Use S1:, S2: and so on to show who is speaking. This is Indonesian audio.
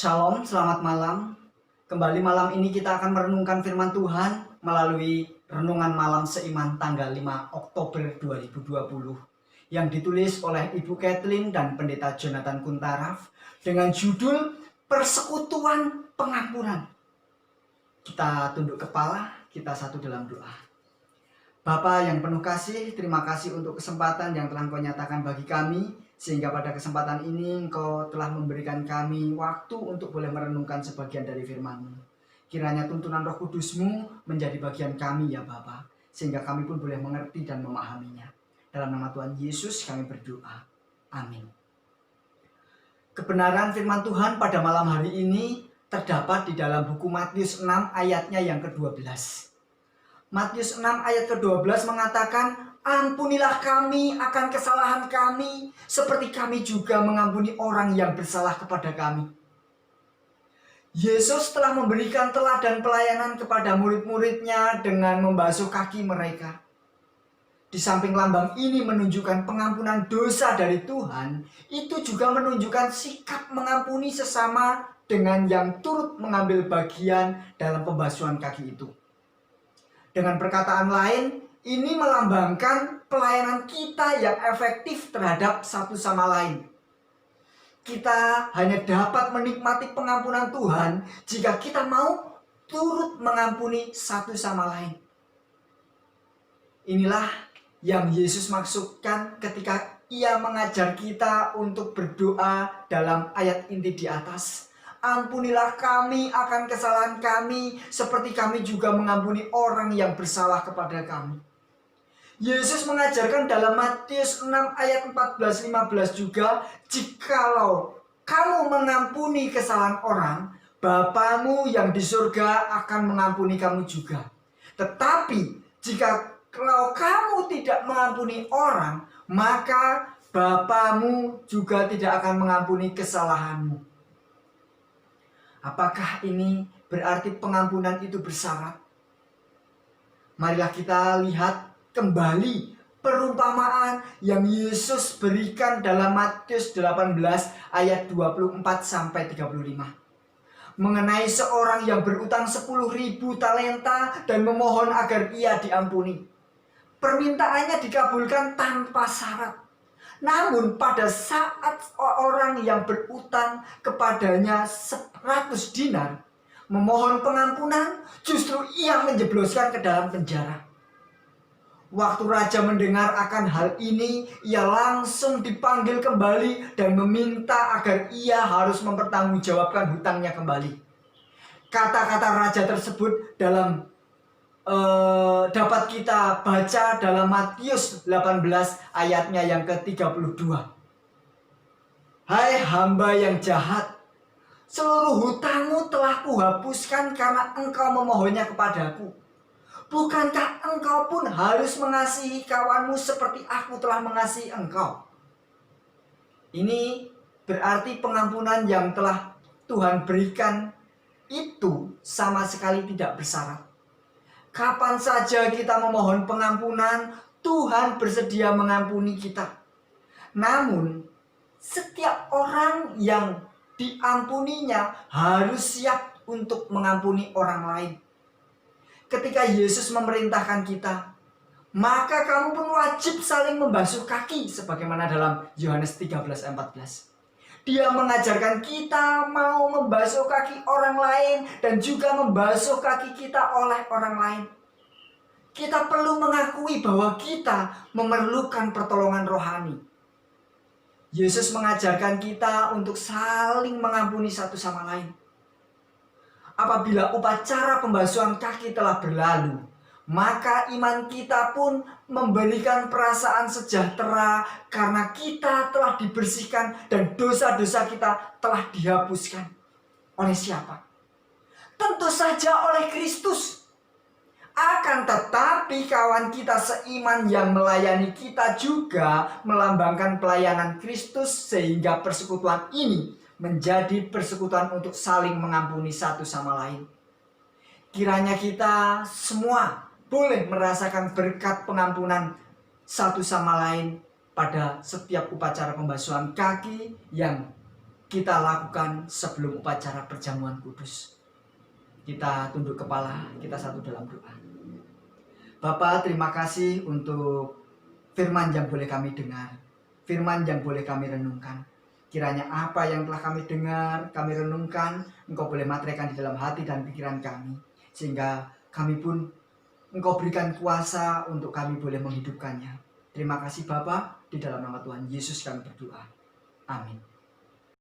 S1: Shalom, selamat malam. Kembali malam ini kita akan merenungkan firman Tuhan melalui renungan malam seiman tanggal 5 Oktober 2020 yang ditulis oleh Ibu Kathleen dan Pendeta Jonathan Kuntaraf dengan judul Persekutuan Pengampunan. Kita tunduk kepala, kita satu dalam doa. Bapa yang penuh kasih, terima kasih untuk kesempatan yang telah Engkau nyatakan bagi kami, sehingga pada kesempatan ini Engkau telah memberikan kami waktu untuk boleh merenungkan sebagian dari firman-Mu. Kiranya tuntunan Roh Kudus-Mu menjadi bagian kami ya Bapa, sehingga kami pun boleh mengerti dan memahaminya. Dalam nama Tuhan Yesus kami berdoa. Amin. Kebenaran firman Tuhan pada malam hari ini terdapat di dalam buku Matius 6 ayatnya yang ke-12. Matius 6 ayat ke-12 mengatakan, "Ampunilah kami akan kesalahan kami, seperti kami juga mengampuni orang yang bersalah kepada kami." Yesus telah memberikan teladan pelayanan kepada murid-muridnya dengan membasuh kaki mereka. Di samping lambang ini menunjukkan pengampunan dosa dari Tuhan, itu juga menunjukkan sikap mengampuni sesama dengan yang turut mengambil bagian dalam pembasuhan kaki itu. Dengan perkataan lain, ini melambangkan pelayanan kita yang efektif terhadap satu sama lain. Kita hanya dapat menikmati pengampunan Tuhan jika kita mau turut mengampuni satu sama lain. Inilah yang Yesus maksudkan ketika Ia mengajar kita untuk berdoa dalam ayat inti di atas. "Ampunilah kami akan kesalahan kami, seperti kami juga mengampuni orang yang bersalah kepada kami." Yesus mengajarkan dalam Matius 6 ayat 14-15 juga, "Jikalau kamu mengampuni kesalahan orang, Bapamu yang di surga akan mengampuni kamu juga. Tetapi jika kalau kamu tidak mengampuni orang, maka Bapamu juga tidak akan mengampuni kesalahanmu." Apakah ini berarti pengampunan itu bersyarat? Marilah kita lihat kembali perumpamaan yang Yesus berikan dalam Matius 18 ayat 24-35. Mengenai seorang yang berutang 10.000 talenta dan memohon agar ia diampuni. Permintaannya dikabulkan tanpa syarat. Namun pada saat orang yang berutang kepadanya 100 dinar memohon pengampunan, justru ia menjebloskan ke dalam penjara. Waktu raja mendengar akan hal ini, ia langsung dipanggil kembali dan meminta agar ia harus mempertanggungjawabkan hutangnya kembali. Kata-kata raja tersebut dapat kita baca dalam Matius 18 ayatnya yang ke-32. "Hai hamba yang jahat, seluruh hutangmu telah kuhapuskan karena engkau memohonnya kepadaku. Bukankah engkau pun harus mengasihi kawanmu seperti aku telah mengasihi engkau?" Ini berarti pengampunan yang telah Tuhan berikan itu sama sekali tidak bersyarat. Kapan saja kita memohon pengampunan, Tuhan bersedia mengampuni kita. Namun, setiap orang yang diampuninya harus siap untuk mengampuni orang lain. Ketika Yesus memerintahkan kita, "Maka kamu pun wajib saling membasuh kaki," sebagaimana dalam Yohanes 13:14. Dia mengajarkan kita mau membasuh kaki orang lain dan juga membasuh kaki kita oleh orang lain. Kita perlu mengakui bahwa kita memerlukan pertolongan rohani. Yesus mengajarkan kita untuk saling mengampuni satu sama lain. Apabila upacara pembasuhan kaki telah berlalu, maka iman kita pun memberikan perasaan sejahtera karena kita telah dibersihkan dan dosa-dosa kita telah dihapuskan. Oleh siapa? Tentu saja oleh Kristus. Akan tetapi kawan kita seiman yang melayani kita juga melambangkan pelayanan Kristus, sehingga persekutuan ini menjadi persekutuan untuk saling mengampuni satu sama lain. Kiranya kita semua boleh merasakan berkat pengampunan satu sama lain pada setiap upacara pembasuhan kaki yang kita lakukan sebelum upacara perjamuan kudus. Kita tunduk kepala, kita satu dalam doa. Bapa, terima kasih untuk firman yang boleh kami dengar, firman yang boleh kami renungkan. Kiranya apa yang telah kami dengar, kami renungkan, Engkau boleh materaikan di dalam hati dan pikiran kami. Sehingga kami pun Engkau berikan kuasa untuk kami boleh menghidupkannya. Terima kasih Bapa, di dalam nama Tuhan Yesus kami berdoa. Amin.